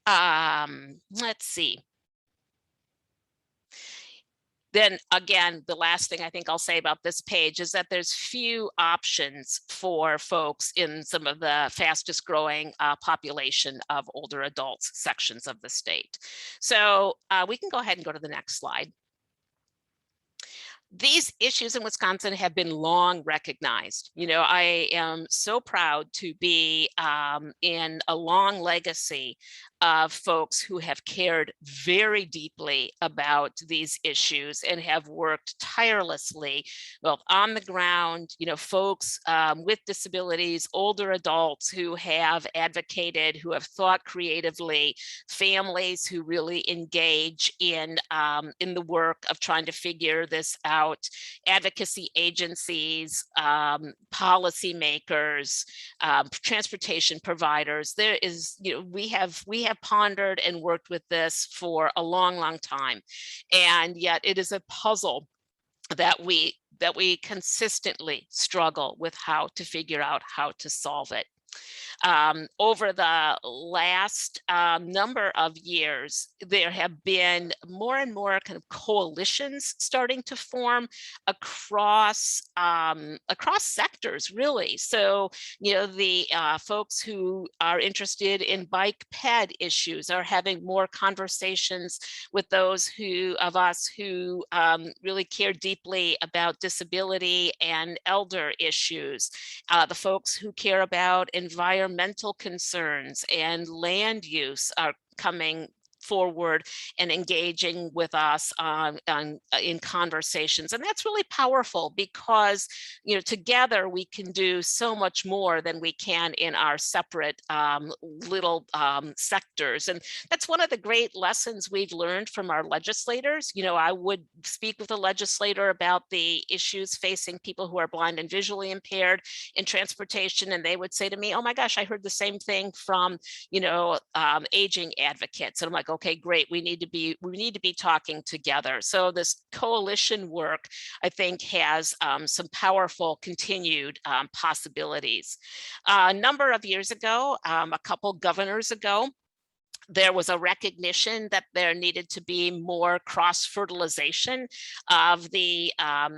Let's see. Then again, the last thing I think I'll say about this page is that there's few options for folks in some of the fastest growing population of older adults sections of the state. So we can go ahead and go to the next slide. These issues in Wisconsin have been long recognized. I am so proud to be in a long legacy of folks who have cared very deeply about these issues and have worked tirelessly, well, on the ground, folks with disabilities, older adults who have advocated, who have thought creatively, families who really engage in the work of trying to figure this out, advocacy agencies, policymakers, transportation providers. There is, we have pondered and worked with this for a long time, and yet it is a puzzle that we consistently struggle with how to figure out how to solve it. Over the last number of years, there have been more and more kind of coalitions starting to form across sectors, really. So, the folks who are interested in bike ped issues are having more conversations with those of us who really care deeply about disability and elder issues. The folks who care about environmental concerns and land use are coming forward and engaging with us in conversations. And that's really powerful because, together we can do so much more than we can in our separate little sectors. And that's one of the great lessons we've learned from our legislators. I would speak with a legislator about the issues facing people who are blind and visually impaired in transportation, and they would say to me, "Oh my gosh, I heard the same thing from, aging advocates." And I'm like, okay, great. We need to be talking together. So this coalition work, I think, has some powerful continued possibilities. A number of years ago, a couple governors ago, there was a recognition that there needed to be more cross-fertilization of the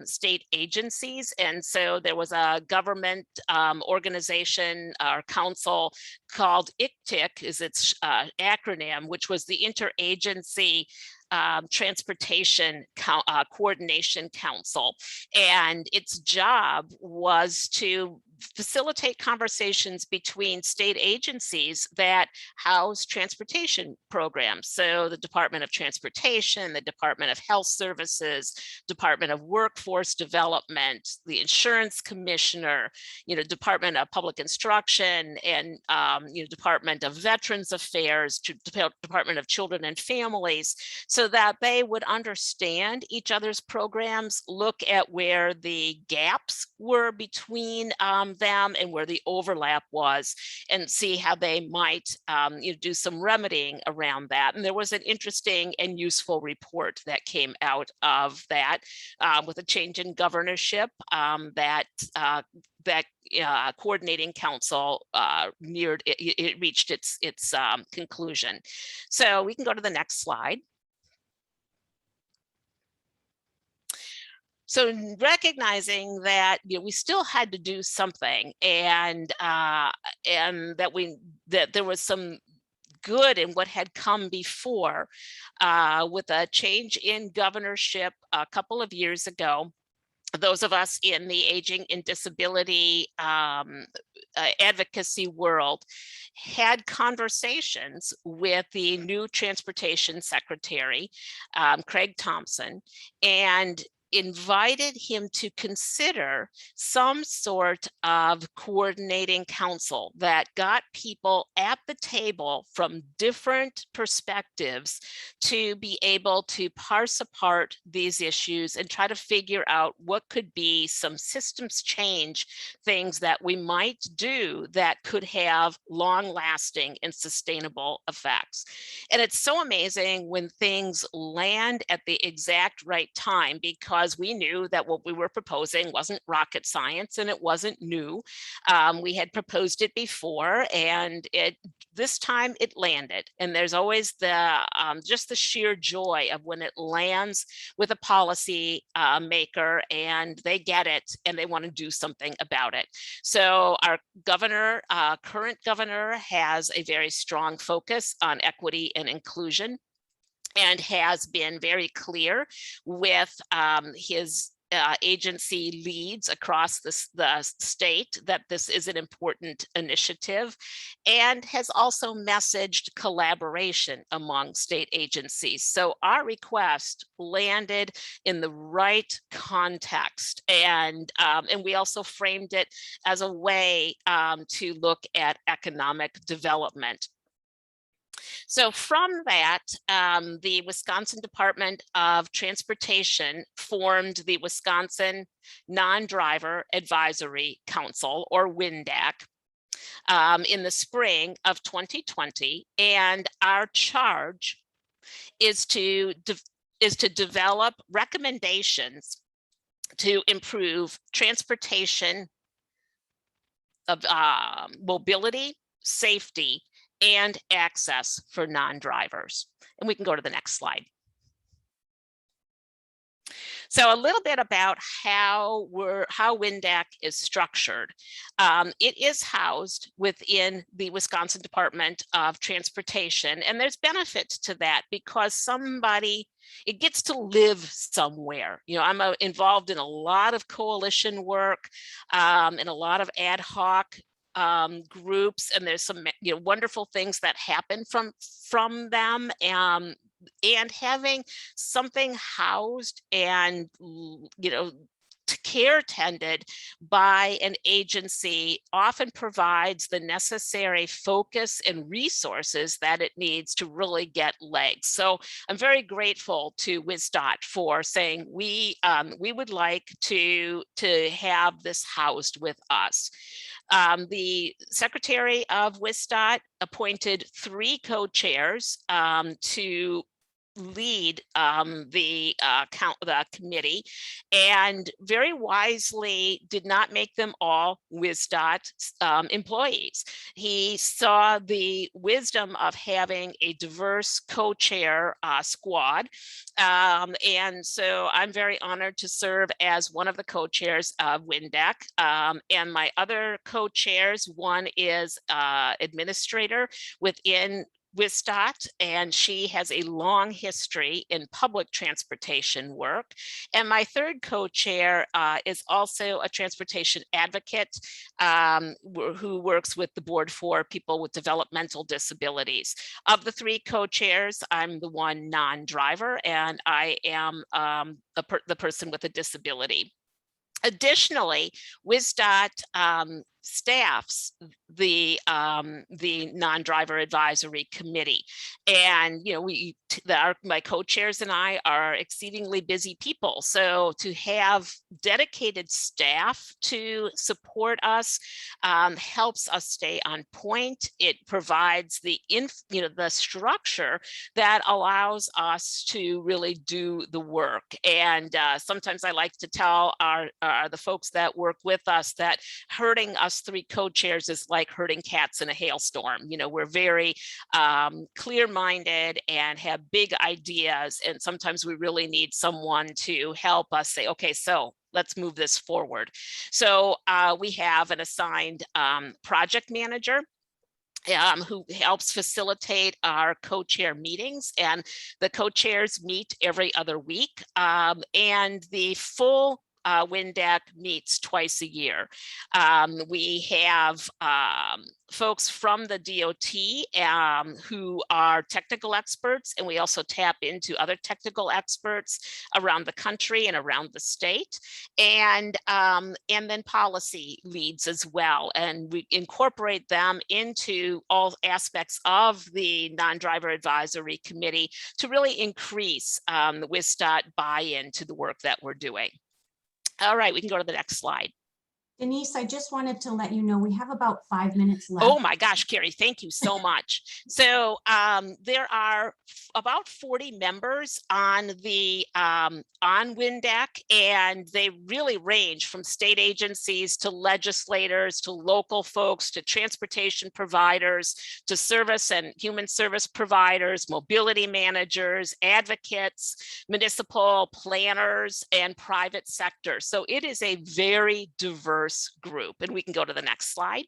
state agencies. And so there was a government organization or council called ICTIC, is its acronym, which was the Interagency Transportation Coordination Council. And its job was to facilitate conversations between state agencies that house transportation programs. So the Department of Transportation, the Department of Health Services, Department of Workforce Development, the Insurance Commissioner, Department of Public Instruction, and Department of Veterans Affairs, Department of Children and Families, so that they would understand each other's programs, look at where the gaps were between them and where the overlap was, and see how they might do some remedying around that. And there was an interesting and useful report that came out of that with a change in governorship that coordinating council it reached its conclusion. So we can go to the next slide. So recognizing that we still had to do something, and that there was some good in what had come before, with a change in governorship a couple of years ago. Those of us in the aging and disability advocacy world had conversations with the new transportation secretary, Craig Thompson, and invited him to consider some sort of coordinating council that got people at the table from different perspectives to be able to parse apart these issues and try to figure out what could be some systems change things that we might do that could have long-lasting and sustainable effects. And it's so amazing when things land at the exact right time, because we knew that what we were proposing wasn't rocket science and it wasn't new. We had proposed it before, and this time it landed. And there's always just the sheer joy of when it lands with a policy maker and they get it and they want to do something about it. So our governor, current governor, has a very strong focus on equity and inclusion, and has been very clear with his agency leads across the state that this is an important initiative, and has also messaged collaboration among state agencies. So our request landed in the right context, and we also framed it as a way to look at economic development. So from that, the Wisconsin Department of Transportation formed the Wisconsin Non-Driver Advisory Council, or WINDAC, in the spring of 2020. And our charge is to develop recommendations to improve transportation of mobility, safety, and access for non-drivers. And we can go to the next slide. So a little bit about how WINDAC is structured. It is housed within the Wisconsin Department of Transportation, and there's benefits to that because it gets to live somewhere. You know, I'm involved in a lot of coalition work and a lot of ad hoc groups, and there's some wonderful things that happen from them, and having something housed and care tended by an agency often provides the necessary focus and resources that it needs to really get legs. So I'm very grateful to WisDOT for saying we would like to have this housed with us. The Secretary of WisDOT appointed 3 co-chairs to lead the committee, and very wisely did not make them all WisDOT employees. He saw the wisdom of having a diverse co-chair squad, and so I'm very honored to serve as one of the co-chairs of WINDAC, and my other co-chairs, one is administrator within WisDOT, and she has a long history in public transportation work. And my third co-chair is also a transportation advocate who works with the Board for People with Developmental Disabilities. Of the 3 co-chairs, I'm the one non-driver, and I am the person with a disability. Additionally, WisDOT staffs the non-driver advisory committee, and my co-chairs and I are exceedingly busy people, so to have dedicated staff to support us helps us stay on point. It provides the structure that allows us to really do the work. And sometimes I like to tell the folks that work with us that herding us 3 co-chairs is like herding cats in a hailstorm. We're very clear-minded and have big ideas, and sometimes we really need someone to help us say, okay, so let's move this forward. So we have an assigned project manager who helps facilitate our co-chair meetings, and the co-chairs meet every other week, and the full WINDAC meets twice a year. We have folks from the DOT who are technical experts, and we also tap into other technical experts around the country and around the state, and then policy leads as well. And we incorporate them into all aspects of the non-driver advisory committee to really increase the WisDOT buy-in to the work that we're doing. All right, we can go to the next slide. Denise, I just wanted to let you know we have about 5 minutes left. Oh my gosh, Carrie, thank you so much. So there are about 40 members on WINDAC, and they really range from state agencies to legislators to local folks to transportation providers to service and human service providers, mobility managers, advocates, municipal planners, and private sector. So it is a very diverse group, and we can go to the next slide.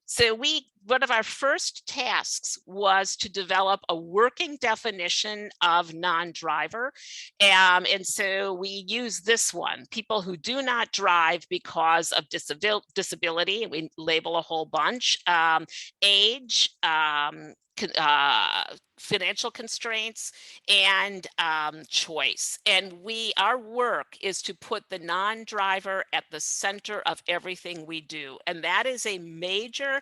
So we one of our first tasks was to develop a working definition of non-driver. And so we use this one: people who do not drive because of disability. We label a whole bunch: age, financial constraints, and choice. And our work is to put the non-driver at the center of everything we do. And that is a major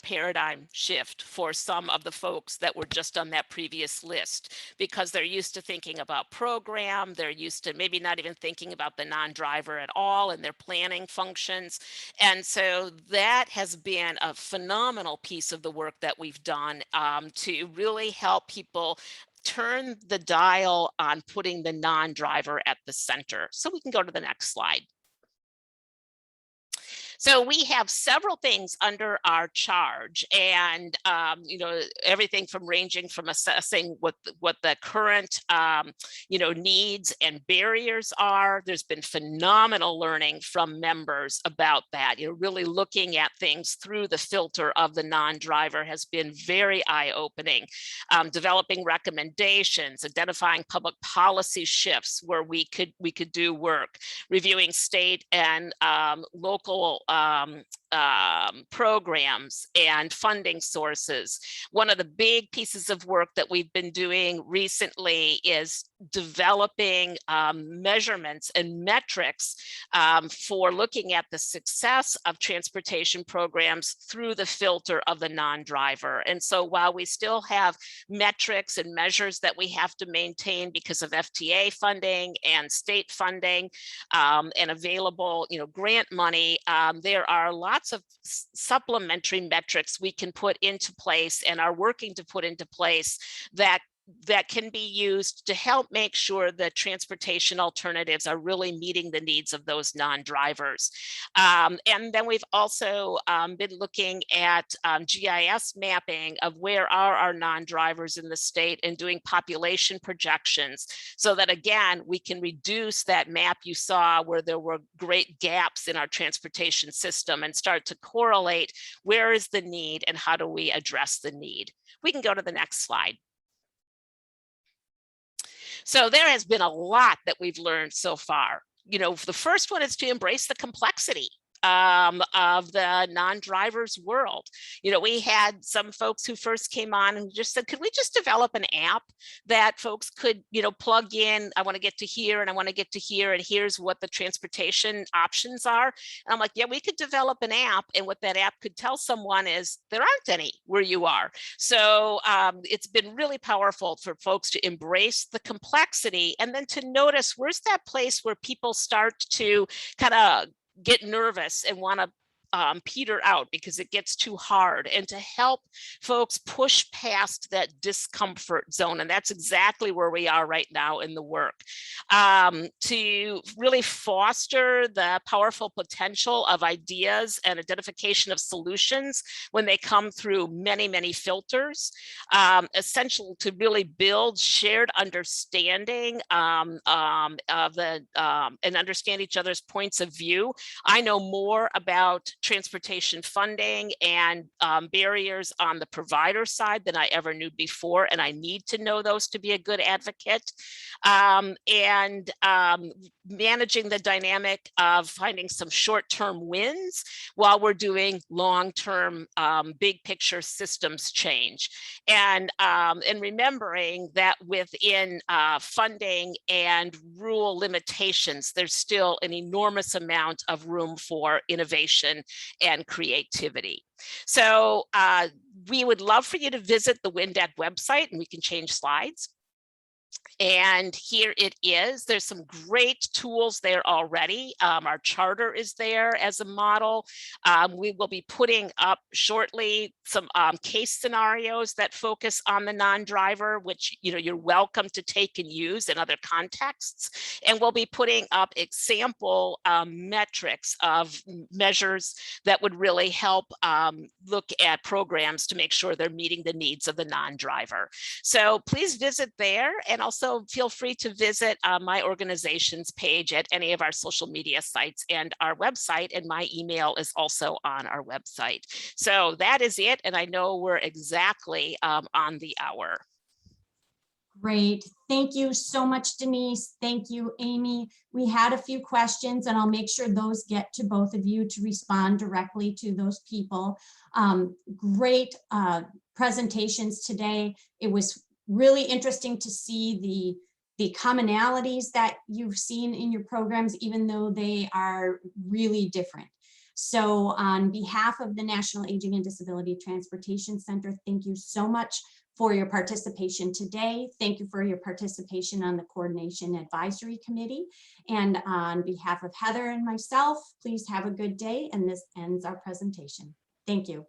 paradigm shift for some of the folks that were just on that previous list, because they're used to thinking about program, they're used to maybe not even thinking about the non-driver at all in their planning functions. And so that has been a phenomenal piece of the work that we've done to really help people turn the dial on putting the non-driver at the center. So we can go to the next slide. So we have several things under our charge, and everything from ranging from assessing what the current needs and barriers are. There's been phenomenal learning from members about that. Really looking at things through the filter of the non-driver has been very eye-opening. Developing recommendations, identifying public policy shifts where we could do work, reviewing state and local programs and funding sources. One of the big pieces of work that we've been doing recently is developing measurements and metrics for looking at the success of transportation programs through the filter of the non-driver. And so while we still have metrics and measures that we have to maintain because of FTA funding and state funding and available grant money, there are lots of supplementary metrics we can put into place and are working to put into place that can be used to help make sure that transportation alternatives are really meeting the needs of those non-drivers. And then we've also been looking at GIS mapping of where are our non-drivers in the state and doing population projections so that, again, we can reduce that map you saw where there were great gaps in our transportation system and start to correlate where is the need and how do we address the need. We can go to the next slide. So there has been a lot that we've learned so far. The first one is to embrace the complexity of the non-drivers world. We had some folks who first came on and just said, could we just develop an app that folks could, plug in? I want to get to here and I want to get to here, and here's what the transportation options are. And I'm like, yeah, we could develop an app, and what that app could tell someone is there aren't any where you are. So it's been really powerful for folks to embrace the complexity and then to notice where's that place where people start to kind of get nervous and want to peter out because it gets too hard, and to help folks push past that discomfort zone. And that's exactly where we are right now in the work, to really foster the powerful potential of ideas and identification of solutions when they come through many, many filters, essential to really build shared understanding of the and understand each other's points of view. I know more about transportation funding and barriers on the provider side than I ever knew before, and I need to know those to be a good advocate. And managing the dynamic of finding some short-term wins while we're doing long-term big picture systems change. And remembering that within funding and rule limitations, there's still an enormous amount of room for innovation and creativity. So we would love for you to visit the WINDAC website, and we can change slides. And here it is. There's some great tools there already. Our charter is there as a model. We will be putting up shortly some case scenarios that focus on the non-driver, which you're welcome to take and use in other contexts. And we'll be putting up example metrics of measures that would really help look at programs to make sure they're meeting the needs of the non-driver. So please visit there, and also feel free to visit my organization's page at any of our social media sites and our website, and my email is also on our website. So that is it, and I know we're exactly on the hour. Great. Thank you so much, Denise. Thank you, Amy. We had a few questions, and I'll make sure those get to both of you to respond directly to those people. Great presentations today. It was really interesting to see the commonalities that you've seen in your programs, even though they are really different. So on behalf of the National Aging and Disability Transportation Center, thank you so much for your participation today. Thank you for your participation on the Coordination Advisory Committee. And on behalf of Heather and myself, please have a good day. And this ends our presentation. Thank you.